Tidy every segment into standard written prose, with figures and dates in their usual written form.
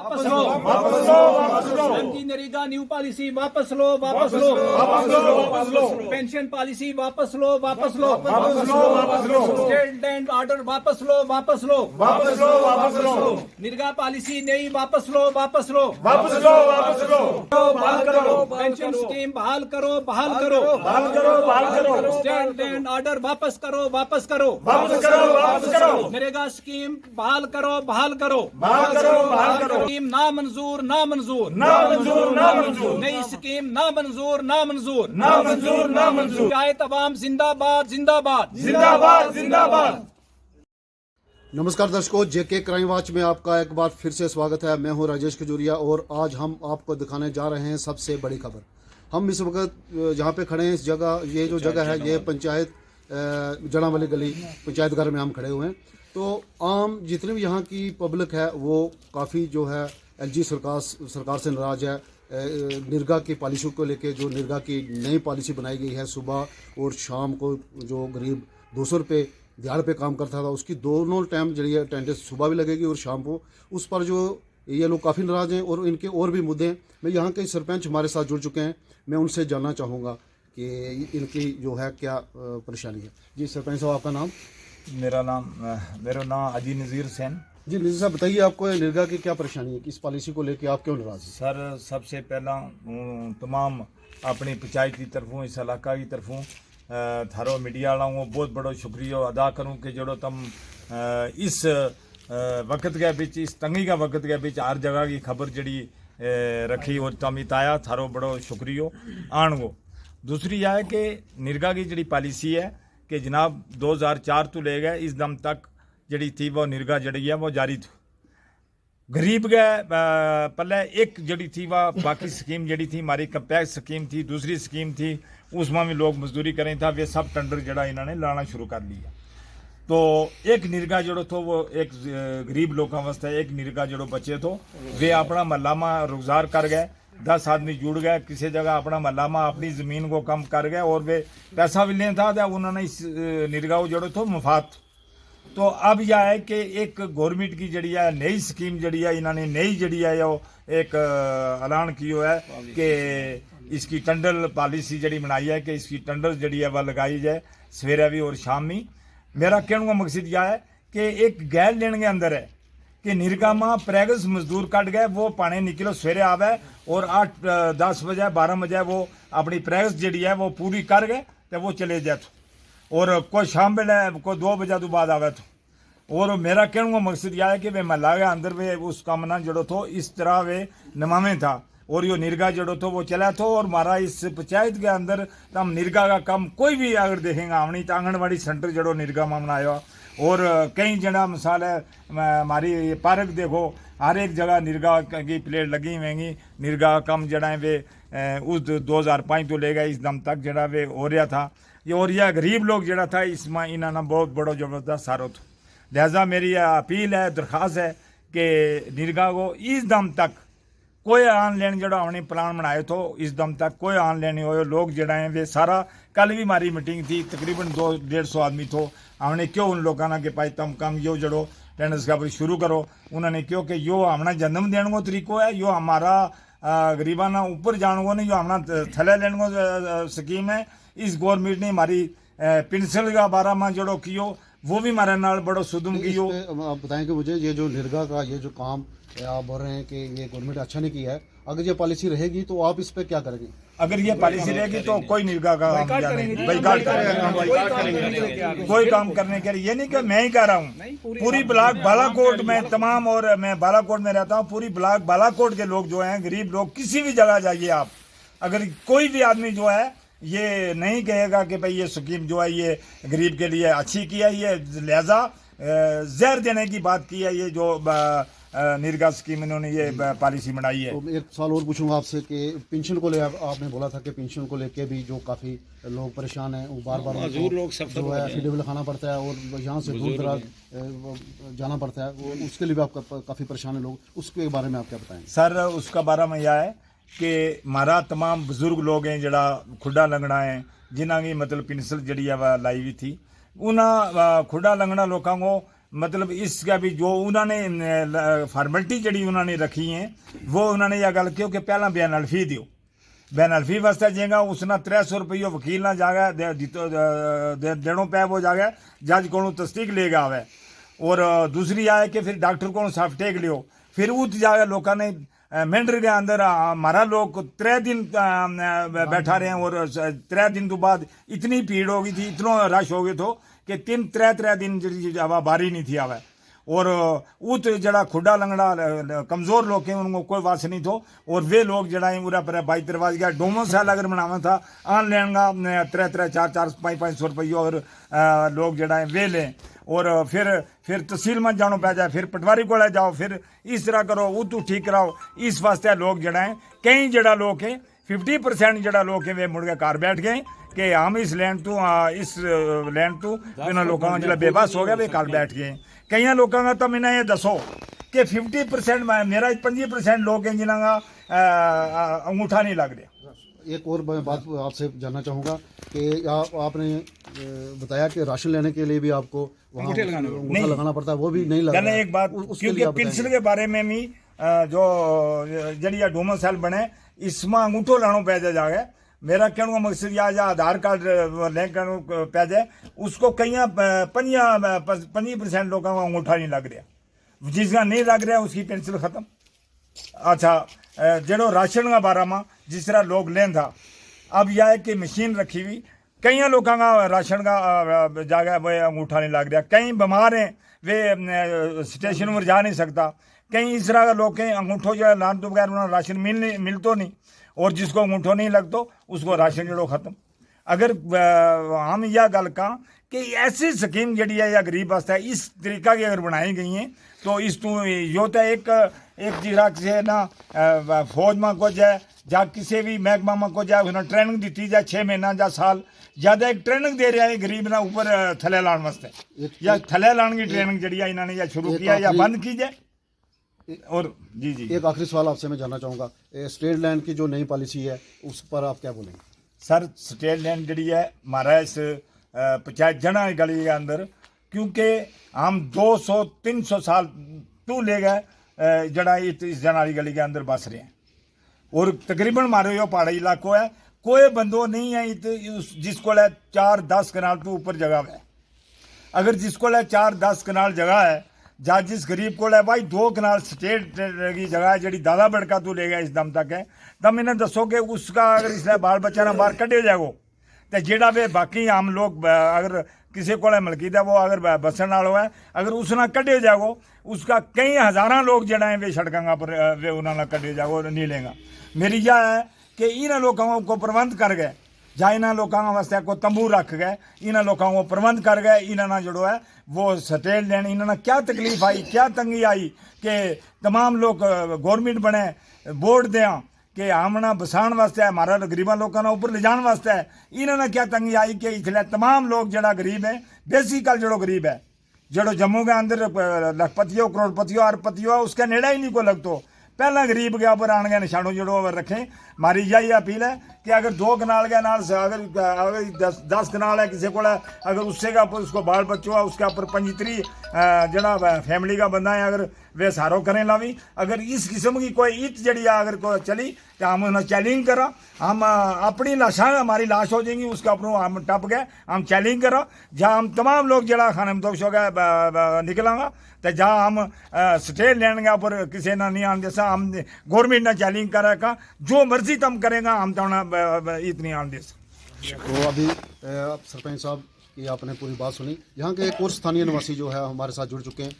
वापस लो, MG NREGA new policy वापस लो, pension policy वापस लो, स्टेट एंड ऑर्डर वापस लो, निर्गा पॉलिसी नहीं वापस लो, पेंशन स्कीम बहाल करो, स्टेट एंड ऑर्डर वापस करो, नरेगा स्कीम बहाल करो, स्कीम ना मंजूर, नई स्कीम ना मंजूर, पंचायत अवाम जिंदाबाद। नमस्कार दर्शकों, जेके क्राइम वॉच में आपका एक बार फिर से स्वागत है। मैं हूं राजेश खजूरिया और आज हम आपको दिखाने जा रहे हैं सबसे बड़ी खबर। हम इस वक्त जहां पे खड़े हैं, इस जगह, ये जो जगह है, ये पंचायत जड़ा वाली गली पंचायत घर में हम खड़े हुए हैं। तो आम जितनी भी यहाँ की पब्लिक है वो काफ़ी जो है एलजी सरकार से नाराज़ है। निर्गा की पॉलिसी को लेके, जो निर्गा की नई पॉलिसी बनाई गई है, सुबह और शाम को जो गरीब 200 रुपये दिहाड़ पे काम करता था, उसकी दोनों टाइम जो है अटेंडेंस सुबह भी लगेगी और शाम को, उस पर जो ये लोग काफ़ी नाराज़ हैं और इनके और भी मुद्दे हैं। मैं यहाँ के सरपंच हमारे साथ जुड़ चुके हैं, मैं उनसे जानना चाहूँगा कि इनकी जो है क्या परेशानी है। जी सरपंच साहब, आपका नाम? मेरा नाम अजी नज़ीर हुसैन। जी नज़ीर साहब, बताइए आपको निर्गा की क्या परेशानी है, इस पॉलिसी को लेकर आप क्यों नाराज़ हैं? सर, सबसे पहला तमाम अपनी पंचायत की तरफों, इस इलाका की तरफों थारो मीडिया वालों को बहुत बड़ा शुक्रिया अदा करूँ कि जो तुम इस वक्त के बीच, इस तंगी का वक्त के बीच हर जगह की खबर जड़ी रखी और तुम इताया, थारो बड़ो शुक्रिया आन गो। दूसरी यह है कि निर्गा की जड़ी पॉलिसी है कि जनाब 2004 तो ले गए इस दम तक जड़ी थी वो निर्गा जड़ी है वो जारी थी। गरीब गए पहले एक जड़ी थी वह बाकी स्कीम जड़ी थी हमारी कंपैक्ट स्कीम थी, दूसरी स्कीम थी उसमें भी लोग मजदूरी करें था, वे सब टेंडर जड़ा इन्होंने लाना शुरू कर लिया। तो एक निर्गा जड़ो तो वो एक गरीब लोगों वास्ते एक निर्गा जड़ो बचे तो वे अपना महला में रोजगार कर गए, 10 आदमी जुड़ गए किसी जगह अपना महला में अपनी ज़मीन को कम कर गए और वे पैसा भी लेता था, उन्होंने इस निर्गा को जड़ो तो मुफात। तो अब यह है कि एक गवर्नमेंट की जड़ी है नई स्कीम जड़ी है, इन्होंने नई जड़ी है वो एक ऐलान किया है कि इसकी टेंडर पॉलिसी जड़ी बनाई है कि इसकी टेंडर जड़ी है वह लगाई जाए सवेरे भी और शाम भी। मेरा कहने का मकसद यह है कि एक गैर लेने के अंदर है कि निर्गा में प्रेगस मजदूर कट गए, वो पानी निकलो सवेरे आवे और 8-10 बजे 12 बजे वो अपनी प्रेगस जड़ी है वो पूरी कर गए तो वो चले जाए तो, और कोई शाम बेले कोई 2 बजे तो बाद आवे तो। और मेरा कहने का मकसद यह है कि वे महला के अंदर वे उस काम ना जड़ो तो इस तरह वे नमावे था और यो निर्गा जड़ो तो वो चला तो। और हमारा इस पंचायत के अंदर हम निर्गा का काम कोई भी अगर देखेंगे हमने तो आंगनबाड़ी सेंटर जड़ो निर्गा में बनाया और कई जगह मिसाल है हमारी पार्क देखो, हर एक जगह निर्गा की प्लेट लगी हुएंगी। निर्गा का काम जड़ा है वे उस 2005 तो ले गए इस दम तक जड़ा वे हो रहा था ये, और यह गरीब लोग जड़ा था इसमें इन्होंने बहुत बड़ा ज़बरदस्त सारो था। लिहाजा मेरी अपील है, दरख्वास्त है कि निर्गा को इस दम तक कोई ऑनलाइन जड़ा हमने प्लान बनाए तो इस दम तक कोई ऑनलाइन नहीं हो। लोग जड़ा हैं वे सारा, कल भी हमारी मीटिंग थी, तकरीबन 200-150 आदमी तो हमने क्यों उन लोगों ने के पास तम कम यो जड़ो टेंडर्स का शुरू करो। उन्होंने क्यों कि यो हमारा जन्म देने को तरीको है, यो हमारा गरीबाना ऊपर जाने को नहीं, जो हमारा थले लेने को स्कीम है। इस गवर्नमेंट ने हमारी पेंशन का बारे में जड़ो कियो वो भी हमारे नाल बड़ो सुदम कियो। आप बताएं कि मुझे ये जो निर्गा का ये जो काम आप बोल रहे हैं कि ये गवर्नमेंट अच्छा नहीं किया है, अगर ये पॉलिसी रहेगी तो आप इस पे क्या करेंगे? अगर ये पॉलिसी रहेगी तो कोई निर्गा का बाइकाट करेंगे, कोई काम करने के लिए। ये नहीं कि मैं ही कह रहा हूँ, पूरी ब्लॉक बालाकोट में तमाम, और मैं बालाकोट में रहता हूँ, पूरी ब्लॉक बालाकोट के लोग जो हैं, गरीब लोग, किसी भी जगह जाइए आप, अगर कोई भी आदमी जो है ये नहीं कहेगा कि भाई ये स्कीम जो है ये गरीब के लिए अच्छी की है, ये लिहाजा जहर देने की बात की है ये जो निर्गा स्कीम इन्होंने ये पॉलिसी बनाई है। तो एक सवाल और पूछूंगा आपसे कि पेंशन को ले, आपने बोला था कि पेंशन को लेके भी जो काफ़ी लोग परेशान हैं, वो बार बार लोग जो है एफिडेविट लिखाना पड़ता है और यहाँ से दूर दराज जाना पड़ता है, वो उसके लिए भी आपका काफ़ी परेशान है लोग, उसके बारे में आप क्या बताएंगे? सर, उसका बारे में यह है कि हमारा तमाम बुजुर्ग लोग हैं जड़ा खुडा लंगड़ा है, जिन्हों की मतलब पेंशन जड़ी है वह लाई हुई थी, उन्हें खुडा लंगड़ा लोगों को मतलब इसका भी जो उन्होंने फॉर्मेलिटी जी उन्होंने रखी है वो उन्होंने यह गल की कि पहला बयान अल्फी दियो, बयान अल्फी वास्ते जेगा उसने 300 रुपये वकील ना जागा देनों पे वो जागा जज को तस्दीक लेगा आवे। और दूसरी आए कि फिर डॉक्टर को साफ टेक लियो, फिर उत जागा लोगों ने मेंढर के अंदर हमारा लोग 3 दिन बैठा रहे हैं और 3 दिन तो बाद इतनी भीड़ हो गई थी, इतना रश हो गया तो कि 3 दिन जी हवा बारी नहीं थी आवे। और उत जड़ा खुडा लंगड़ा कमज़ोर लोग हैं उनको कोई वास नहीं थो। और वे लोग जड़ा उरा पर 22 दरवाज गया डोमो साल अगर बनावा था आन लेन का 3 4 5 सौ रुपये और लोग जड़ा है वे लें। और फिर तहसील में जानो पै जाए, फिर पटवारी को जाओ, फिर इस तरह करो उतू ठीक कराओ। इस वास्ते लोग जड़ा है कई जड़ा लोग हैं 50% जड़ा लोग हैं वे मुड़ के कार बैठ गए कि हम इस लैंड तू बिना लोगों जो बेबस हो गया वे कार बैठ गए। कई लोगों का तो मैंने ये दसो कि 50% मेरा 25% लोग हैं जिन्होंने अंगूठा नहीं लग रहा। एक और मैं बात आपसे जानना चाहूँगा कि आपने बताया कि राशन लेने के लिए भी आपको वहाँ अंगूठा लगाना पड़ता है, वो भी नहीं लगा। एक बात क्योंकि पेंसिल के बारे में भी जो जड़िया डोमिसाइल बने इसमें अंगूठो लानो पै जाए। मेरा कहने का मकसद यह आधार कार्ड लिंक पै जाए उसको कई 50% लोगों का अंगूठा नहीं लग रहा, जिसका नहीं लग रहा उसकी पेंसिल खत्म। अच्छा जड़ो राशन का बारे में जिस तरह लोग लें था, अब यह है कि मशीन रखी हुई कई लोगों का राशन का जागा वो अंगूठा नहीं लग रहा। कई बीमार हैं वे स्टेशन पर जा नहीं सकता, कई इस तरह का लोग हैं अंगूठो जो लान तो बगैर उन्हें राशन मिल तो नहीं, और जिसको अंगूठो नहीं लगता उसको राशन जड़ो ख़त्म। अगर हम यह गल कहाँ कि ऐसी स्कीम जी है या गरीब वास्ते इस तरीका की अगर बनाई गई हैं तो इस तू यो तो एक जिस किसी ना फौज में कुछ है या किसी भी महकमा में कुछ है उसने ट्रेनिंग दी जाए 6 महीना या साल ज़्यादा एक ट्रेनिंग दे रहा है गरीब ना ऊपर थले लाने वास्ते, या थले लाने की ट्रेनिंग जी है इन्होंने या शुरू किया या बंद की जाए। और जी एक आखिरी सवाल आपसे मैं जानना चाहूँगा, स्टेट लैंड की जो नई पॉलिसी है उस पर आप क्या बोलेंगे? सर स्टेट लैंड जी है हमारा इस पंचायत जना गली के अंदर, क्योंकि हम 200-300 साल तू ले गए जड़ा इस जनाली गली के अंदर बस रहे हैं। और तकरीबन हमारे यो पहाड़ी इलाको है, कोई बंदो नहीं है जिसको 4-10 कनाल तो ऊपर जगह है। अगर जिसको 4-10 कनाल जगह है जा जिस गरीब को भाई 2 कनाल स्टेट की जगह है जी दादा बड़का तू ले गया इस दम तक है, तब इन्हें दसो कि उसका अगर इसलिए बाल बच्चा ना बाहर कटे जाएगो तो जेड़ा वे बाकी हम लोग अगर किसी को मलकीदा वो अगर बसन वालों है अगर उसना कटे जाएगो उसका कई हज़ारा लोग जड़ा है वे सड़कों पर वे उन्होंने कटे जाएगो नहीं लेगा। मेरी यह है कि इन लोगों को प्रबंध कर गए या इन्होंने लोगों वास्ते को तंबू रख गए, इन्होंने लोगों को प्रबंध कर गए, इन्होंने जो है वो स्टेट लैंड इन्होंने क्या तकलीफ आई क्या तंगी आई कि तमाम लोग गवर्नमेंट बने बोर्ड दें कि हमना बसान वास्ते है हमारा गरीबा लोगों ऊपर ले जाने वास्ते है, इन्होंने क्या तंगी आई कि इसलिए तमाम लोग जड़ा गरीब है बेसिकल जड़ो गरीब है जड़ो जम्मू के अंदर लखपतियों करोड़पतियों अरबपतियों उसका नेड़ा ही नहीं को लगतो। पहला गरीब के ऊपर आने के निशानों जड़ो रखें। हमारी यही अपील है कि अगर 2 कनाल के नाल अगर 10 कनाल है किसी को अगर उससे का ऊपर उसको बाल बच्चों है उसके ऊपर 25 जड़ा फैमिली का बंदा है अगर वे सारो करें लावी, अगर इस किस्म की कोई ईत जड़ी अगर कोई चली तो हम उन्हें चैलेंज करा, हम अपनी लाशा हमारी लाश हो जाएंगी उसके ऊपर हम टप गए हम चैलेंज करा जहाँ हम तमाम लोग जड़ा खाने में दोष हो गए निकलांगा तो जहाँ हम स्टेट लैंड के ऊपर किसी ना नहीं आने जैसा हम गवर्नमेंट ने चैलेंज करेगा जो मर्जी तम करेगा हम तो इतनी आन दे। तो अभी सरपंच साहब की आपने पूरी बात सुनी, यहाँ के एक और स्थानीय निवासी जो है हमारे साथ जुड़ चुके हैं,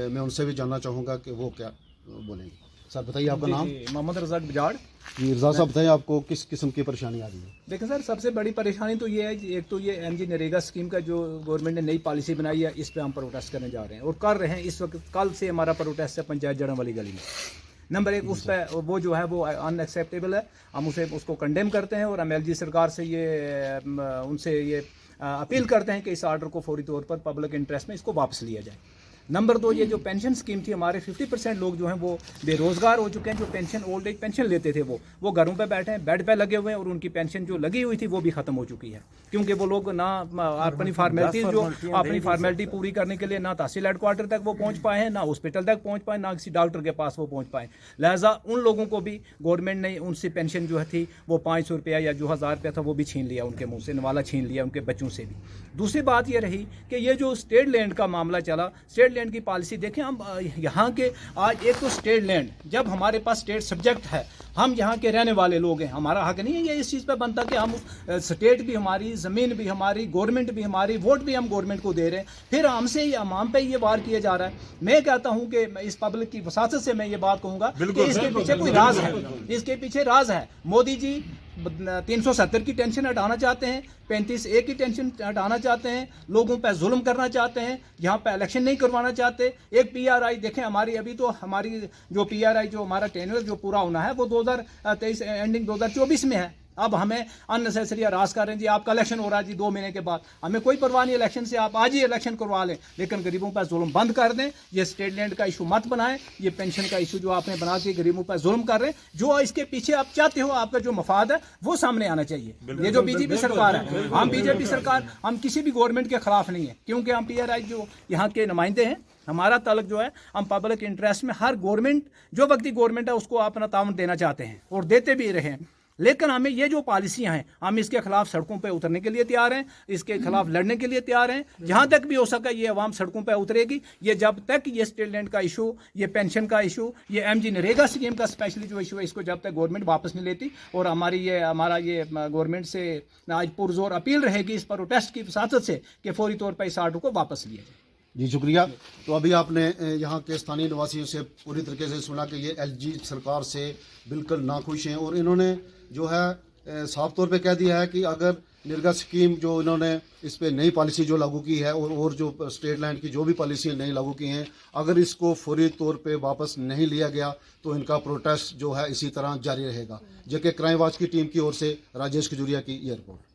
मैं उनसे भी जानना चाहूँगा कि वो क्या बोलेंगे। सर बताइए आपका नाम? मोहम्मद रज़ाक बजाड़। जी रज़ा साहब बताइए आपको किस किस्म की परेशानी आ रही है? देखिए सर सबसे बड़ी परेशानी तो ये है कि एक तो ये एनजी नरेगा स्कीम का जो गवर्नमेंट ने नई पॉलिसी बनाई है इस पे हम प्रोटेस्ट करने जा रहे हैं और कर रहे हैं इस वक्त। कल से हमारा प्रोटेस्ट है पंचायत जड़ा वाली गली में। नंबर 1 उस पर वो जो है वो अनएक्सेप्टेबल है, हम उसको कंडेम करते हैं और हम एलजी सरकार से उनसे ये अपील करते हैं कि इस आर्डर को फौरी तौर पर पब्लिक इंटरेस्ट में इसको वापस लिया जाए। नंबर 2, ये जो पेंशन स्कीम थी, हमारे 50% लोग जो हैं वो बेरोजगार हो चुके हैं। जो पेंशन ओल्ड एज पेंशन लेते थे वो घरों पे बैठे हैं, बेड पे लगे हुए हैं, और उनकी पेंशन जो लगी हुई थी वो भी खत्म हो चुकी है, क्योंकि वो लोग ना अपनी फार्मेलिटी पूरी करने के लिए ना तहसील हेडक्वार्टर तक वो पहुंच पाए हैं, ना हॉस्पिटल तक पहुंच पाए, ना किसी डॉक्टर के पास वो पहुंच पाए। लिहाजा उन लोगों को भी गवर्नमेंट ने उनसे पेंशन जो थी वो 500 रुपया या जो 1000 रुपया था वो भी छीन लिया, उनके मुंह से नवाला छीन लिया, उनके बच्चों से भी। दूसरी बात ये रही कि ये जो स्टेट लैंड का मामला चला, स्टेट लैंड की पॉलिसी देखें हम यहाँ के। आज एक तो स्टेट लैंड, जब हमारे पास स्टेट सब्जेक्ट है, हम यहाँ के रहने वाले लोग हैं, हमारा हक नहीं है ये इस चीज़ पे बनता कि हम स्टेट भी हमारी, ज़मीन भी हमारी, गवर्नमेंट भी हमारी, वोट भी हम गवर्नमेंट को दे रहे हैं, फिर हमसे ही अवाम पे ये वार किया जा रहा है। मैं कहता हूँ कि इस पब्लिक की वसासत से मैं ये बात कहूँगा कि इसके पीछे कोई राज है, इसके पीछे राज है। मोदी जी 370 की टेंशन हटाना चाहते हैं, 35A की टेंशन हटाना चाहते हैं, लोगों पर जुल्म करना चाहते हैं, यहाँ पे इलेक्शन नहीं करवाना चाहते। एक PRI देखें हमारी, अभी तो हमारी जो PRI जो हमारा टेन्योर जो पूरा होना है वो 2023 एंडिंग 2024 में है। अब हमें अननेसेसरी हरास कर रहे हैं जी, आपका इलेक्शन हो रहा है जी 2 महीने के बाद, हमें कोई परवाह नहीं इलेक्शन से, आप आज ही इलेक्शन करवा लें, लेकिन गरीबों पर जुल्म बंद कर दें। ये स्टेट लैंड का इशू मत बनाएं, ये पेंशन का इशू जो आपने बना के गरीबों पर जुल्म कर रहे हैं, जो इसके पीछे आप चाहते हो, आपका जो मफाद है वो सामने आना चाहिए। ये जो बीजेपी सरकार है, हम बीजेपी सरकार, हम किसी भी गवर्नमेंट के खिलाफ नहीं है, क्योंकि हम PRI जो यहाँ के नुमाइंदे हैं, हमारा ताल्लुक जो है, हम पब्लिक इंटरेस्ट में हर गवर्नमेंट जो वक्ती गवर्नमेंट है उसको अपना ताउन देना चाहते हैं और देते भी रहे हैं। लेकिन हमें ये जो पॉलिसियां हैं, हम इसके खिलाफ सड़कों पे उतरने के लिए तैयार हैं, इसके खिलाफ लड़ने के लिए तैयार हैं। जहां तक भी हो सका ये अवाम सड़कों पे उतरेगी। ये जब तक ये स्टेट लैंड का इशू, ये पेंशन का इशू, ये MG नरेगा स्कीम का स्पेशली जो इशू है, इसको जब तक गवर्नमेंट वापस नहीं लेती, और हमारा ये गवर्नमेंट से आज पुरजोर अपील रहेगी इस प्रोटेस्ट की वसातत से कि फौरी तौर पर इस आर्डर को वापस लिया जाए। जी शुक्रिया। तो अभी आपने यहाँ के स्थानीय निवासियों से पूरी तरीके से सुना कि ये LG सरकार से बिल्कुल नाखुश हैं, और इन्होंने जो है साफ तौर पे कह दिया है कि अगर निर्गा स्कीम जो इन्होंने इस पे नई पॉलिसी जो लागू की है, और जो स्टेट लैंड की जो भी पॉलिसी नई लागू की हैं, अगर इसको फौरी तौर पे वापस नहीं लिया गया तो इनका प्रोटेस्ट जो है इसी तरह जारी रहेगा। JK क्राइम वॉच की टीम की ओर से राजेश खजूरिया की ये रिपोर्ट।